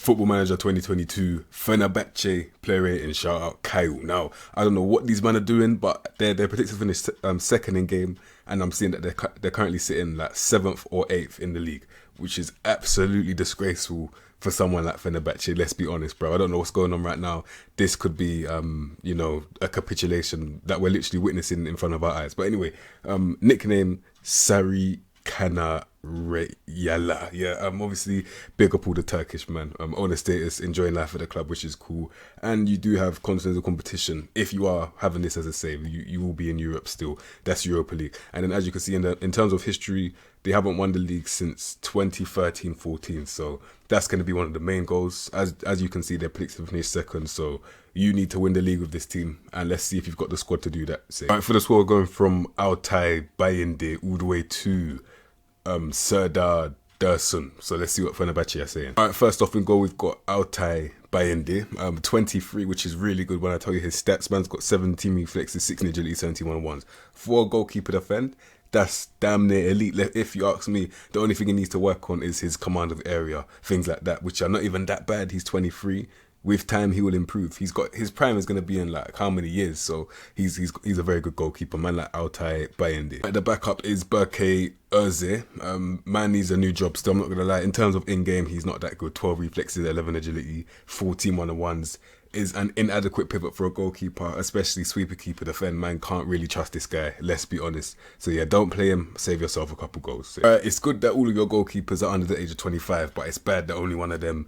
Football Manager 2022, Fenerbahce player rating, shout out Kyle. Now, I don't know what these men are doing, but they're predicted to finish second in game, and I'm seeing that they're currently sitting like 7th or 8th in the league, which is absolutely disgraceful for someone like Fenerbahce. Let's be honest, bro. I don't know what's going on right now. This could be, a capitulation that we're literally witnessing in front of our eyes. But anyway, nickname Sari Kana Reyala. Yeah, obviously big up all the Turkish, man. Owner status, enjoying life at the club, which is cool. And you do have continental competition. If you are having this as a save, you will be in Europe still. That's Europa League. And then as you can see in terms of history, they haven't won the league since 2013-14. So that's going to be one of the main goals. As you can see, they're predicted to finish second. So you need to win the league with this team. And let's see if you've got the squad to do that. All right, for the squad, going from Aotai Baindi all the way to Dar Dersen. So let's see what Fenerbahce are saying. All right, first off in goal, we've got Aotai Baindi, 23, which is really good. When I tell you his stats, man's got 17 reflexes, 16 agility, 71 ones. 4 goalkeeper defend. That's damn near elite. If you ask me, the only thing he needs to work on is his command of area, things like that, which are not even that bad. He's 23. With time, he will improve. His prime is going to be in like how many years? So he's a very good goalkeeper, man, like Aotai Baindi. The backup is Miguel Crespo. Man needs a new job still, I'm not going to lie. In terms of in-game, he's not that good. 12 reflexes, 11 agility, 14 one-on-ones. Is an inadequate pivot for a goalkeeper, especially sweeper keeper defend. Man can't really trust this guy, let's be honest. So yeah, don't play him, save yourself a couple goals. So, it's good that all of your goalkeepers are under the age of 25, but it's bad that only one of them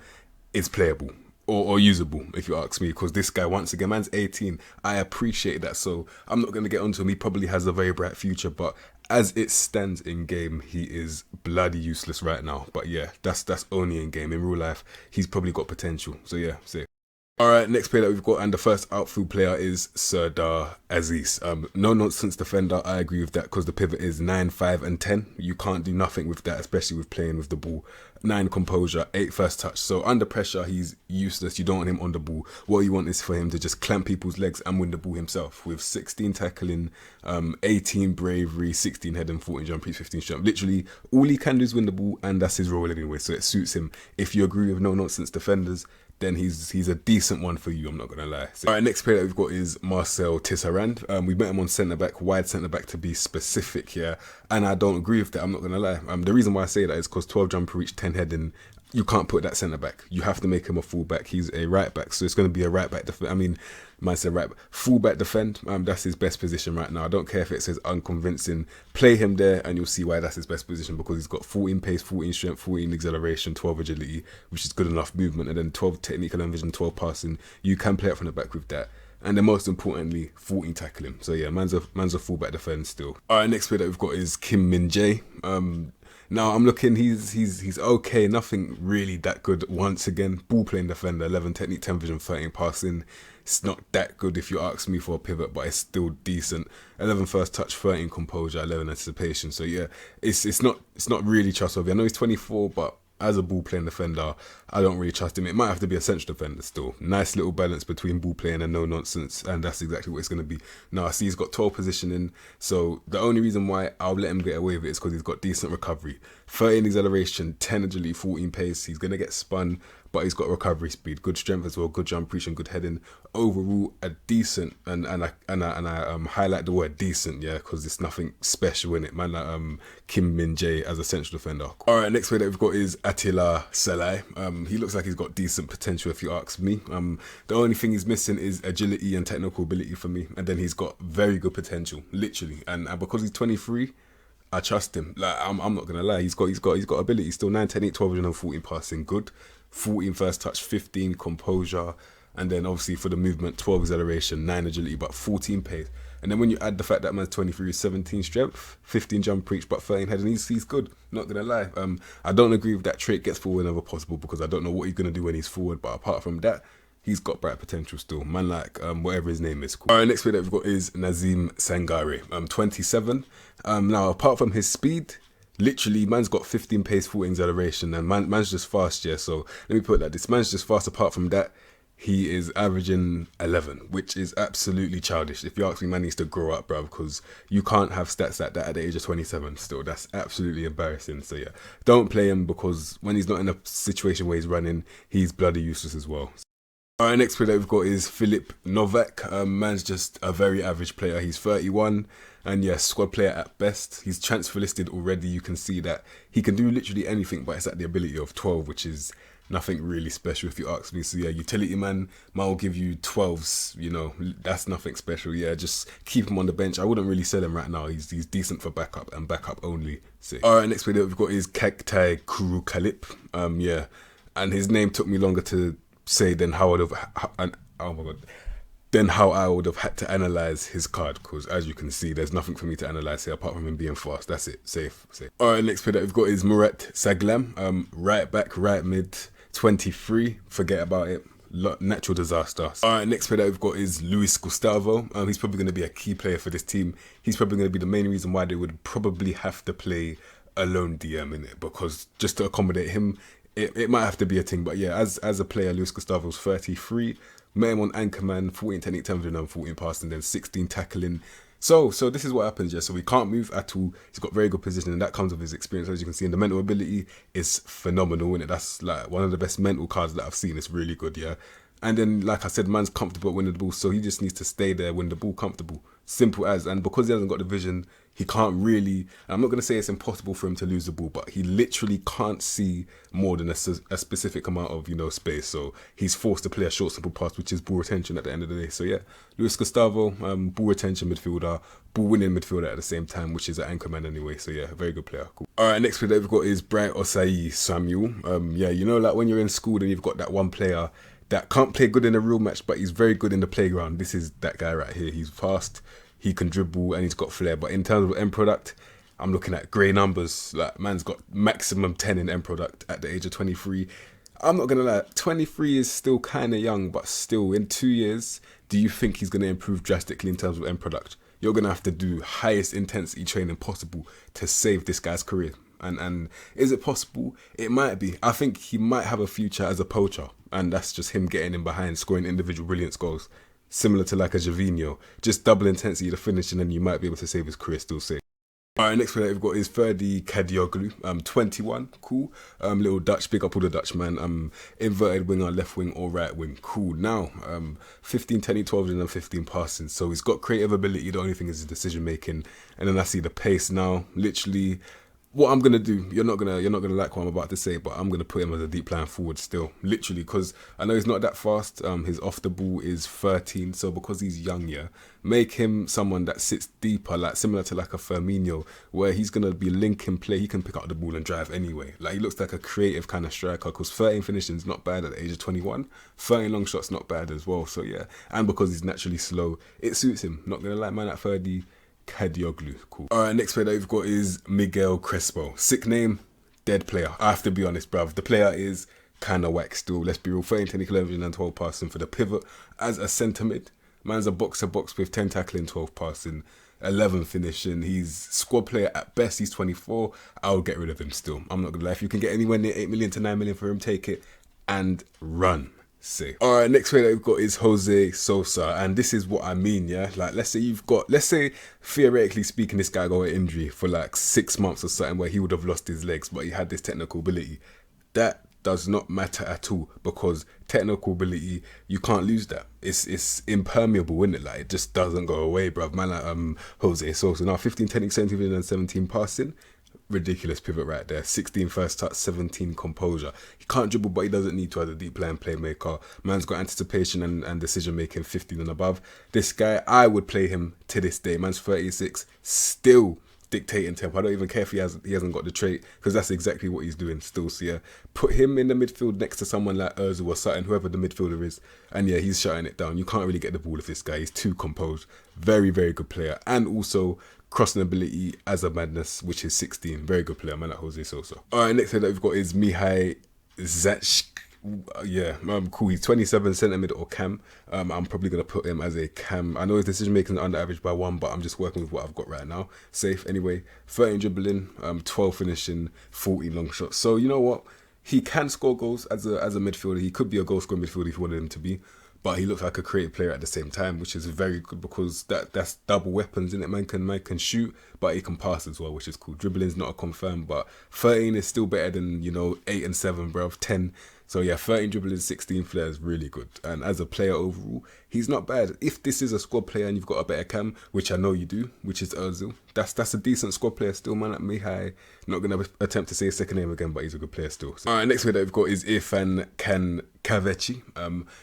is playable. Or usable, if you ask me, because this guy, once again, man's 18. I appreciate that, so I'm not going to get onto him. He probably has a very bright future, but as it stands in game, he is bloody useless right now. But yeah, that's only in game. In real life, he's probably got potential. So yeah, safe. Alright, next player that we've got, and the first outfield player is Serdar Aziz. No nonsense defender, I agree with that, because the pivot is 9, 5 and 10. You can't do nothing with that, especially with playing with the ball. 9 composure, 8 first touch. So under pressure, he's useless. You don't want him on the ball. What you want is for him to just clamp people's legs and win the ball himself. With 16 tackling, 18 bravery, 16 head and 14 jump, 15 strength. Literally, all he can do is win the ball, and that's his role anyway. So it suits him. If you agree with no nonsense defenders, then he's a decent one for you, I'm not going to lie. So, all right, next player that we've got is Marcel Tisarand. We met him on centre-back, wide centre-back to be specific here. And I don't agree with that, I'm not going to lie. The reason why I say that is because 12 jumper reach, 10 heading, you can't put that centre-back. You have to make him a full-back. He's a right-back, so it's going to be a right-back defend. Man said right, full-back defend, that's his best position right now. I don't care if it says unconvincing. Play him there and you'll see why that's his best position, because he's got 14 pace, 14 strength, 14 acceleration, 12 agility, which is good enough movement, and then 12 technical and vision, 12 passing. You can play up from the back with that. And then most importantly, 14 tackling. So yeah, man's a full-back defend still. All right, next player that we've got is Kim Min-jae. Now I'm looking, he's okay, nothing really that good. Once again, ball playing defender, 11 technique, 10 vision, 13 passing. It's not that good if you ask me for a pivot, but it's still decent. 11 first touch, 13 composure, 11 anticipation. So yeah, it's not really trustworthy. I know he's 24, but as a ball playing defender, I don't really trust him. It might have to be a central defender still. Nice little balance between ball playing and no nonsense, and that's exactly what it's going to be. Now I see he's got 12 positioning, so the only reason why I'll let him get away with it is because he's got decent recovery. 13 acceleration, 10 agility, 14 pace. He's going to get spun, but he's got recovery speed, good strength as well, good jump reach and good heading. Overall, a decent, and I highlight the word decent, yeah, because it's nothing special in it, man. Like Kim Min-jae as a central defender. All right, next player that we've got is Attila Celay. He looks like he's got decent potential if you ask me. The only thing he's missing is agility and technical ability for me, and then he's got very good potential, literally. And because he's 23. I trust him. Like I'm not gonna lie. He's got ability. Still 9, 10, 8, 12, and 14 passing. Good. 14 first touch, 15 composure, and then obviously for the movement, 12 acceleration, 9 agility, but 14 pace. And then when you add the fact that man's 23, 17 strength, 15 jump reach, but 13 head, and he's good. Not gonna lie. I don't agree with that trait gets forward whenever possible, because I don't know what he's gonna do when he's forward. But apart from that, he's got bright potential still. Man, like whatever his name is. Cool. All right, next player that we've got is Nazim Sangari. 27. Now apart from his speed, literally man's got 15 pace, 14 acceleration, and man's just fast, yeah. So let me put it like this: man's just fast. Apart from that, he is averaging 11, which is absolutely childish. If you ask me, man needs to grow up, bro, because you can't have stats like that at the age of 27 still. That's absolutely embarrassing. So yeah, don't play him, because when he's not in a situation where he's running, he's bloody useless as well. Our next player that we've got is Filip Novak. Man's just a very average player. He's 31 and yeah, squad player at best. He's transfer listed already. You can see that he can do literally anything, but it's at the ability of 12, which is nothing really special if you ask me. So yeah, utility man will give you 12s, you know, that's nothing special. Yeah, just keep him on the bench. I wouldn't really sell him right now. He's decent for backup and backup only. So alright, next player that we've got is Aotai Baindi. Yeah, and his name took me longer to say than how I would have had to analyze his card, because as you can see, there's nothing for me to analyze here apart from him being fast. That's it. Safe. Alright, next player that we've got is Mert Yandes. Right back, right mid, 23. Forget about it. Natural disaster. Alright, next player that we've got is Luis Gustavo. He's probably going to be a key player for this team. He's probably going to be the main reason why they would probably have to play a lone DM in it, because just to accommodate him, it might have to be a thing. But yeah, as a player, Luis Gustavo's 33. Met him on Anchorman, 14 technique, 10 and 14 passing, then 16 tackling. So this is what happens, yeah. So we can't move at all. He's got very good position, and that comes with his experience. As you can see, and the mental ability is phenomenal, isn't it? That's like one of the best mental cards that I've seen. It's really good, yeah. And then, like I said, man's comfortable at winning the ball, so he just needs to stay there, win the ball comfortable. Simple as. And because he hasn't got the vision, he can't really, I'm not going to say it's impossible for him to lose the ball, but he literally can't see more than a specific amount of, you know, space. So he's forced to play a short, simple pass, which is ball retention at the end of the day. So yeah, Luis Gustavo, ball retention midfielder, ball winning midfielder at the same time, which is an anchorman anyway. So yeah, very good player. Cool. All right, next player that we've got is Bryant Osai Samuel. Yeah, you know, like when you're in school and you've got that one player that can't play good in a real match, but he's very good in the playground. This is that guy right here. He's fast, he can dribble, and he's got flair. But in terms of end product, I'm looking at grey numbers. Like, man's got maximum 10 in end product at the age of 23. I'm not going to lie, 23 is still kind of young, but still, in 2 years, do you think he's going to improve drastically in terms of end product? You're going to have to do highest intensity training possible to save this guy's career. And is it possible? It might be. I think he might have a future as a poacher, and that's just him getting in behind, scoring individual brilliance goals, similar to like a Javinho. Just double intensity to finish, and then you might be able to save his career still safe. Alright, next player that we've got is Ferdi Kadioglu, 21, cool. Little Dutch, big up all the Dutch, man. Inverted winger, left wing or right wing, cool. Now, 15, 10, 12, and 15 passing. So he's got creative ability, the only thing is his decision making. And then I see the pace now, literally. What I'm gonna do, you're not gonna like what I'm about to say, but I'm gonna put him as a deep line forward still, literally, because I know he's not that fast. His off the ball is 13, so because he's young, yeah, make him someone that sits deeper, like similar to like a Firmino, where he's gonna be linking play. He can pick up the ball and drive anyway. Like, he looks like a creative kind of striker, because 13 finishing is not bad at the age of 21. 13 long shots not bad as well. So yeah, and because he's naturally slow, it suits him. Not gonna lie, man, at 30. Kadioglu, cool. Alright, next player that we've got is Miguel Crespo. Sick name, dead player. I have to be honest, bruv. The player is kind of whack still. Let's be real. 13, 10, 11, and 12 passing for the pivot as a centre mid. Man's a box with 10 tackling, 12 passing, 11 finishing. He's squad player at best. He's 24. I'll get rid of him still. I'm not gonna lie. If you can get anywhere near 8 million to 9 million for him, take it and run. Alright, next player that we've got is Jose Salsa, and this is what I mean, yeah. Like, let's say theoretically speaking, this guy got an injury for like 6 months or something where he would have lost his legs, but he had this technical ability. That does not matter at all, because technical ability, you can't lose that. It's impermeable, isn't it? Like, it just doesn't go away, bruv. Man, like Jose Salsa now 15 technique, 17 and 17 passing. Ridiculous pivot right there. 16 first touch, 17 composure. He can't dribble, but he doesn't need to as a deep line playmaker. Man's got anticipation and decision making, 15 and above. This guy, I would play him to this day. Man's 36, still dictating tempo. I don't even care if he hasn't got the trait, because that's exactly what he's doing still. So yeah, put him in the midfield next to someone like Ozil or Sutton, whoever the midfielder is, and yeah, he's shutting it down. You can't really get the ball with this guy. He's too composed. Very, very good player. And also crossing ability as a madness, which is 16. Very good player, man, like Jose Sosa. Alright, next player that we've got is Mihai Zach. Yeah, cool. He's 27 centre mid or cam. I'm probably gonna put him as a cam. I know his decision making is under average by 1, but I'm just working with what I've got right now. Safe anyway. 13 dribbling, 12 finishing, 14 long shots. So you know what? he can score goals as a midfielder. He could be a goal scoring midfielder if you wanted him to be. But he looks like a creative player at the same time, which is very good because that's double weapons, isn't it? Man can shoot, but he can pass as well, which is cool. Dribbling's not a confirm, but 13 is still better than, 8 and 7, bro. 10. So yeah, 13 dribbling, 16 flair is really good. And as a player overall, he's not bad. If this is a squad player and you've got a better cam, which I know you do, which is Ozil, that's a decent squad player still, man. At Mihai, not going to attempt to say his second name again, but he's a good player still. So, all right, next player that we've got is Irfan Kavechi.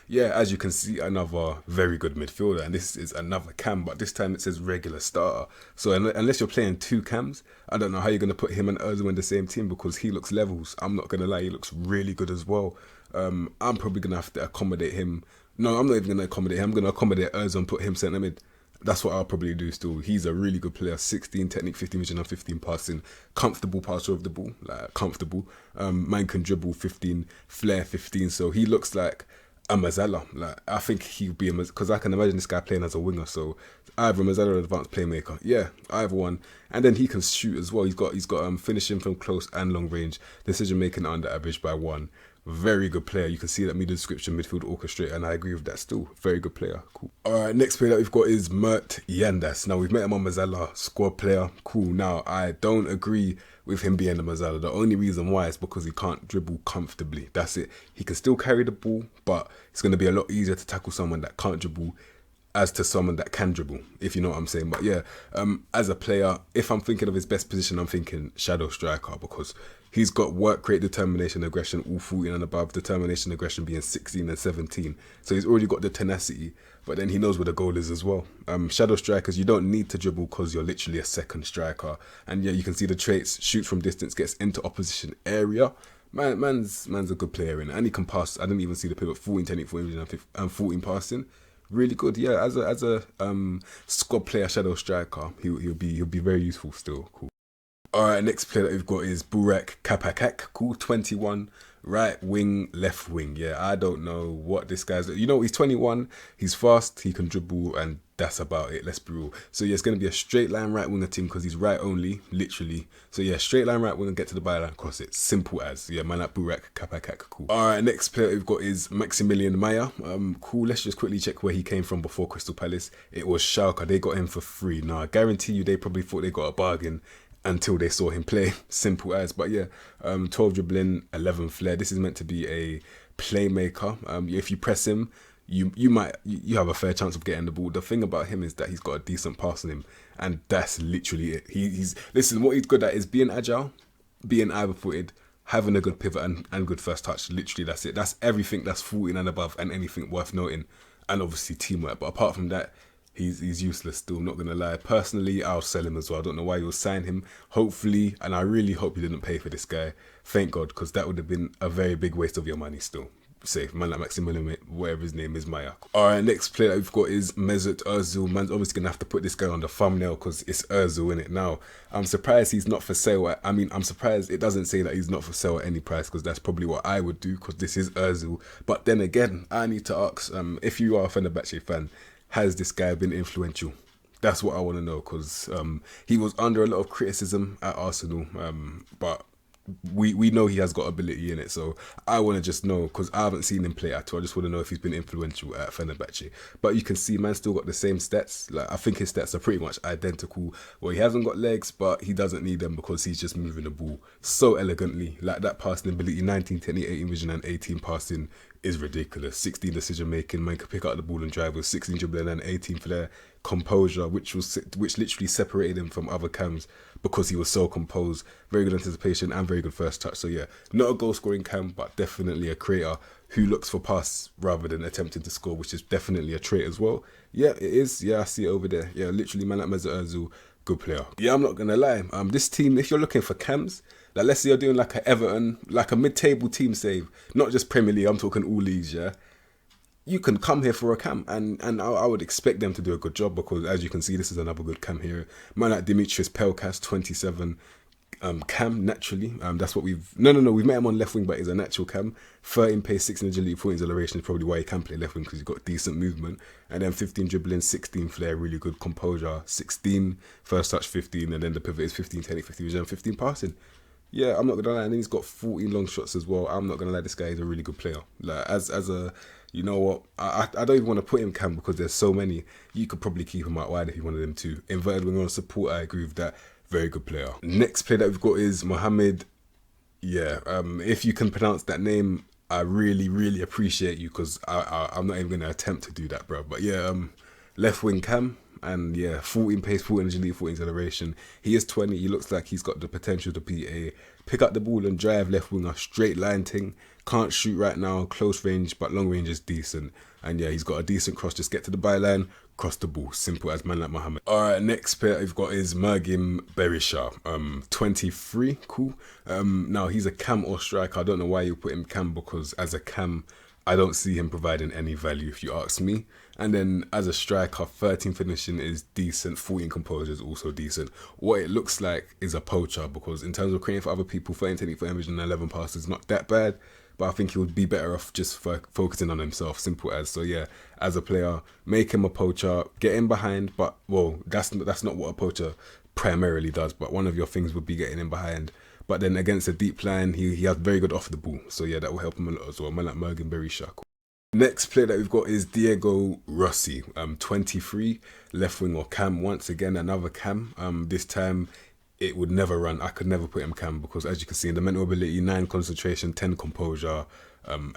Yeah, as you can see, another very good midfielder, and this is another cam, but this time it says regular starter. So unless you're playing two cams, I don't know how you're going to put him and Ozil in the same team because he looks levels. I'm not going to lie, he looks really good as well. I'm probably going to have to accommodate him. No, I'm not even going to accommodate him. I'm going to accommodate Ozil and put him centre mid. That's what I'll probably do still. He's a really good player. 16 technique, 15 vision and 15 passing. Comfortable passer of the ball. Like, comfortable. Man can dribble 15, flair 15. So he looks like a Mazzella. Like, I think he'll be because I can imagine this guy playing as a winger. So either Mazzella or an advanced playmaker. Yeah, either one. And then he can shoot as well. He's got finishing from close and long range. Decision making under average by 1. Very good player. You can see that media description, midfield orchestrator, and I agree with that still. Very good player. Cool. Alright, next player that we've got is Mert Yandes. Now, we've met him on Mazzella, squad player. Cool. Now, I don't agree with him being a Mazzella. The only reason why is because he can't dribble comfortably. That's it. He can still carry the ball, but it's going to be a lot easier to tackle someone that can't dribble as to someone that can dribble, if you know what I'm saying. But yeah, as a player, if I'm thinking of his best position, I'm thinking shadow striker because he's got work rate, determination, aggression, all 14 and above. Determination, aggression being 16 and 17. So he's already got the tenacity, but then he knows where the goal is as well. Shadow strikers, you don't need to dribble because you're literally a second striker. And yeah, you can see the traits, shoots from distance, gets into opposition area. Man's a good player in it. And he can pass. I didn't even see the pivot. 14 technique, 14 and 14 passing. Really good, yeah. As a squad player, shadow striker, he'll be very useful still. Cool. All right, next player that we've got is Burak Kapakak. Cool, 21, right wing, left wing. Yeah, I don't know what this guy's. He's 21. He's fast. He can dribble, and that's about it. Let's be real. So yeah, it's gonna be a straight line right winger team because he's right only, literally. So yeah, straight line right winger, get to the byline, cross it. Simple as. Yeah, man, like Burak Kapakak. Cool. All right, next player we've got is Maximilian Maya. Cool. Let's just quickly check where he came from before Crystal Palace. It was Schalke. They got him for free. Now I guarantee you, they probably thought they got a bargain until they saw him play. Simple as. But yeah, 12 dribbling, 11 flair. This is meant to be a playmaker. If you press him, you have a fair chance of getting the ball. The thing about him is that he's got a decent pass on him, and that's literally it. He's listen, what he's good at is being agile, being either-footed, having a good pivot and good first touch. Literally, that's it. That's everything that's 14 and above and anything worth noting. And obviously teamwork. But apart from that, he's useless still, not going to lie. Personally, I'll sell him as well. I don't know why you'll sign him. Hopefully, and I really hope you didn't pay for this guy. Thank God, because that would have been a very big waste of your money still. Safe. Man like Maximilian, whatever his name is, Maya. Alright, next player that we've got is Mesut Ozil. Man's obviously going to have to put this guy on the thumbnail because it's Ozil, innit? Now, I'm surprised he's not for sale. I'm surprised it doesn't say that he's not for sale at any price because that's probably what I would do because this is Ozil. But then again, I need to ask, if you are a Fenerbahce fan, has this guy been influential? That's what I want to know because he was under a lot of criticism at Arsenal, but we know he has got ability in it. So I want to just know because I haven't seen him play at all. I just want to know if he's been influential at Fenerbahce. But you can see man still got the same stats. Like I think his stats are pretty much identical. Well, he hasn't got legs, but he doesn't need them because he's just moving the ball so elegantly. Like that passing ability, 19 technique, 18 vision and 18 passing is ridiculous. 16 decision making, man can pick up the ball and drive with 16 dribbling and 18 flair. Composure, which literally separated him from other cams because he was so composed. Very good anticipation and very good first touch. So yeah, not a goal scoring cam, but definitely a creator who looks for pass rather than attempting to score, which is definitely a trait as well. Yeah, it is. Yeah, I see it over there. Yeah, literally man like Mesut Ozil, good player. Yeah, I'm not gonna lie. This team, if you're looking for cams, like let's say you're doing like a Everton, like a mid-table team save, not just Premier League, I'm talking all leagues, yeah. You can come here for a cam and I would expect them to do a good job because as you can see, this is another good cam here. Man like Dimitris Pelkas, 27, cam naturally. That's what we've met him on left wing, but he's a natural cam. 13 pace, 6 in agility, 14 acceleration is probably why he can play left wing because he's got decent movement. And then 15 dribbling, 16 flair, really good composure, 16 first touch, 15, and then the pivot is 15 technique, 15 vision, 15 passing. yeah, I'm not gonna lie. And he's got 14 long shots as well. I'm not gonna lie. This guy is a really good player. Like as a, you know what? I don't even want to put him cam because there's so many. You could probably keep him out wide if you wanted him to. Inverted wing on support. I agree with that. Very good player. Next player that we've got is Mohamed. Yeah. If you can pronounce that name, I really, really appreciate you because I'm not even gonna attempt to do that, bro. But yeah, left wing cam. And yeah, 14 pace, 14 agility, 14 acceleration. He is 20. He looks like he's got the potential to be a pick up the ball and drive left winger, straight line thing. Can't shoot right now, close range, but long range is decent. And yeah, he's got a decent cross. Just get to the byline, cross the ball. Simple as man like Mohammed. All right, next player we've got is Mergim Berisha. 23, cool. Now he's a cam or striker. I don't know why you put him cam because as a cam, I don't see him providing any value if you ask me. And then as a striker, 13 finishing is decent, 14 composure is also decent. What it looks like is a poacher because in terms of creating for other people, 13 technique for image and 11 passes is not that bad. But I think he would be better off just focusing on himself, simple as. So yeah, as a player, make him a poacher, get him behind. But well, that's not what a poacher primarily does. But one of your things would be getting him behind. But then against a deep line, he has very good off the ball. So yeah, that will help him a lot as well. Man like Mergim Berisha. Next player that we've got is Diego Rossi, 23, left wing or cam. Once again, another cam. This time, it would never run. I could never put him cam because as you can see in the mental ability, 9 concentration, 10 composure,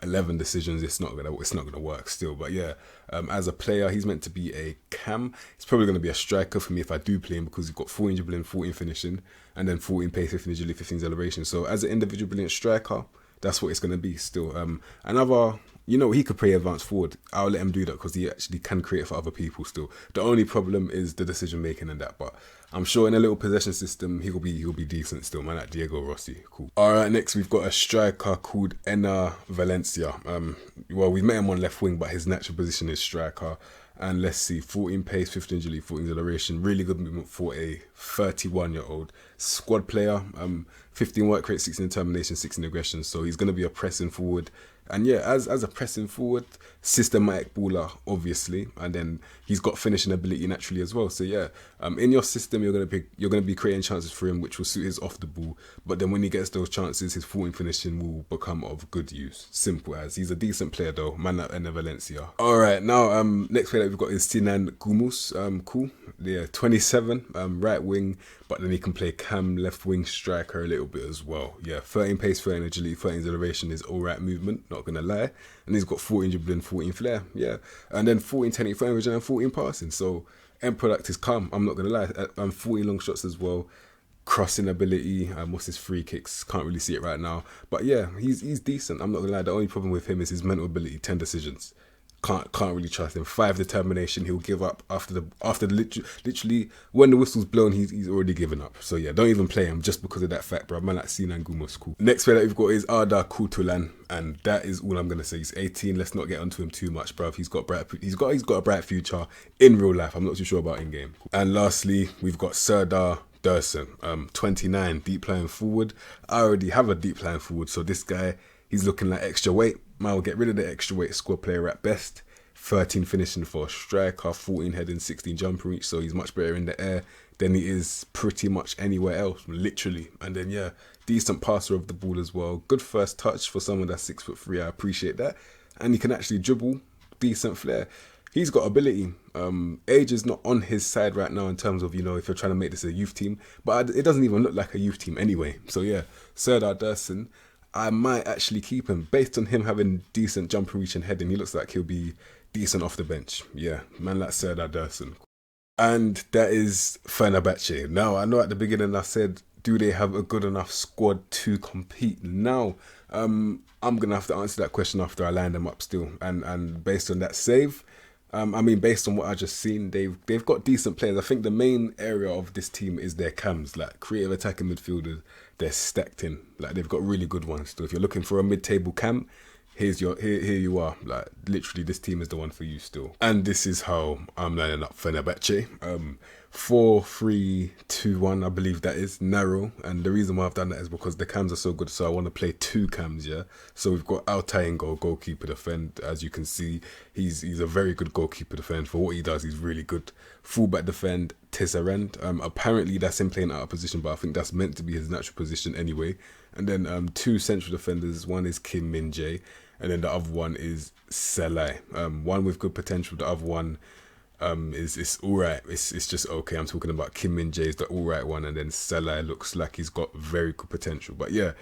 11 decisions. It's not gonna work still. But yeah, as a player, he's meant to be a cam. He's probably gonna be a striker for me if I do play him because he's got 14 dribbling, 14 finishing, and then 14 pace, 15 agility, 15 acceleration. So as an individual brilliant striker, that's what it's gonna be still. Another. You know, he could play advanced forward. I'll let him do that because he actually can create for other people still. The only problem is the decision making and that. But I'm sure in a little possession system, he'll be decent still, man. Like Diego Rossi, cool. All right, next we've got a striker called Enna Valencia. Well, we met him on left wing, but his natural position is striker. And let's see, 14 pace, 15 agility, 14 acceleration. Really good movement for a 31-year-old squad player. 15 work rate, 16 determination, 16 aggression. So he's going to be a pressing forward. And yeah, as a pressing forward, systematic baller, obviously, and then he's got finishing ability naturally as well. So yeah, in your system, you're gonna be creating chances for him, which will suit his off the ball. But then when he gets those chances, his 14 finishing will become of good use. Simple as. He's a decent player though, man like Enna Valencia. All right, now next player that we've got is Sinan Gumus. Cool, yeah, 27, right wing, but then he can play cam, left wing, striker a little bit as well. Yeah, 13 pace, 13 agility, 13 acceleration is all right movement. Not gonna lie, and he's got 14 dribbling, 14 flair, yeah, and then 14 technique, 14 vision, and 14 passing. So end product is calm. I'm not gonna lie, and 14 long shots as well. Crossing ability, what's his free kicks? Can't really see it right now, but yeah, he's decent. I'm not gonna lie. The only problem with him is his mental ability, 10 decisions. Can't really trust him. 5 determination, he'll give up after literally when the whistle's blown, he's already given up. So yeah, don't even play him just because of that fact, bro. Man like Sinan Gumus, cool. Next player that we've got is Arda Kutulan, and that is all I'm gonna say. He's 18. Let's not get onto him too much, bro. He's got a bright future in real life. I'm not too sure about in game. And lastly, we've got Dar Dersen, 29, deep lying forward. I already have a deep lying forward, so this guy, he's looking like extra weight. I'll get rid of the extra weight, squad player at best. 13 finishing for a striker, 14 heading, 16 jumper reach. So he's much better in the air than he is pretty much anywhere else, literally. And then yeah, decent passer of the ball as well. Good first touch for someone that's 6'3". I appreciate that. And he can actually dribble, decent flair. He's got ability. Age is not on his side right now in terms of, you know, if you're trying to make this a youth team. But it doesn't even look like a youth team anyway. So yeah, Dar Dersen, I might actually keep him based on him having decent jumper reach and heading. He looks like he'll be decent off the bench. Yeah, man like Dar Dersen. And that is Fenerbahce. Now, I know at the beginning I said, do they have a good enough squad to compete? Now, I'm going to have to answer that question after I line them up still. And based on that save, based on what I just seen, they've got decent players. I think the main area of this team is their cams, like creative attacking midfielders. They're stacked in. Like they've got really good ones. So if you're looking for a mid-table cam, here you are. Like literally, this team is the one for you still. And this is how I'm lining up Fenerbahce. 4-3-2-1, I believe that is narrow, and the reason why I've done that is because the cams are so good, so I want to play two cams. Yeah, so we've got Aotai in goal, goalkeeper defend. As you can see, he's a very good goalkeeper defend for what he does. He's really good. Fullback defend, Tisarand. Apparently that's him playing out of position, but I think that's meant to be his natural position anyway. And then two central defenders. One is Kim Min Jae, and then the other one is Celay. One with good potential. The other one it's alright. It's just okay. I'm talking about Kim Min Jae is the alright one, and then Salsa looks like he's got very good potential. But yeah,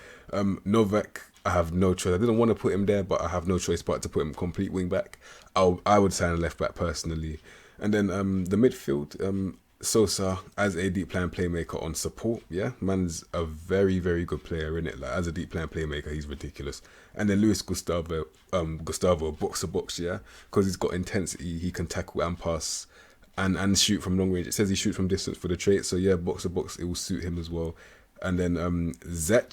Novak, I have no choice. I didn't want to put him there, but I have no choice but to put him complete wing back. I would sign a left back personally, and then the midfield. Sosa as a deep line playmaker on support, yeah, man's a very, very good player in it. Like as a deep line playmaker, he's ridiculous. And then Luis Gustavo, box to box, yeah, because he's got intensity. He can tackle and pass, and shoot from long range. It says he shoots from distance for the trait, so yeah, box to box, it will suit him as well. And then Zech,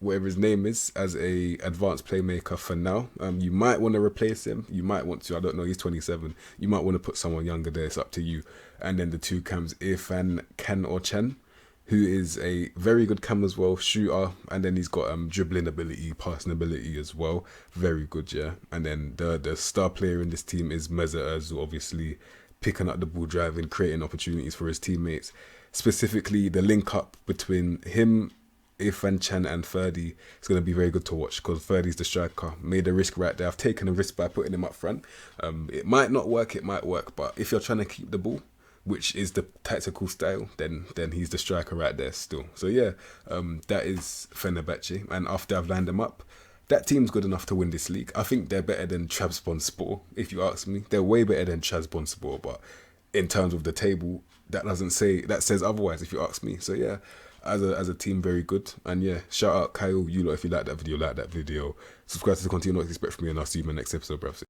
whatever his name is, as a advanced playmaker for now. You might want to replace him. You might want to. I don't know. He's 27. You might want to put someone younger there. It's up to you. And then the two cams, Irfan Can or Chen, who is a very good cam as well, shooter. And then he's got dribbling ability, passing ability as well. Very good, yeah. And then the star player in this team is Mesut Ozil, obviously picking up the ball, driving, creating opportunities for his teammates. Specifically, the link up between him, Irfan Can and Ferdi is going to be very good to watch because Ferdi's the striker. Made a risk right there. I've taken a risk by putting him up front. It might not work, it might work, but if you're trying to keep the ball, which is the tactical style, then he's the striker right there still. So yeah, that is Fenerbahce. And after I've lined them up, that team's good enough to win this league. I think they're better than Trabzonspor, if you ask me. They're way better than Trabzonspor, but in terms of the table, that says otherwise, if you ask me. So yeah, as a team, very good. And yeah, shout out Kyle, you lot, if you like that video, subscribe to the content you know what to expect from me, and I'll see you in my next episode, bruv.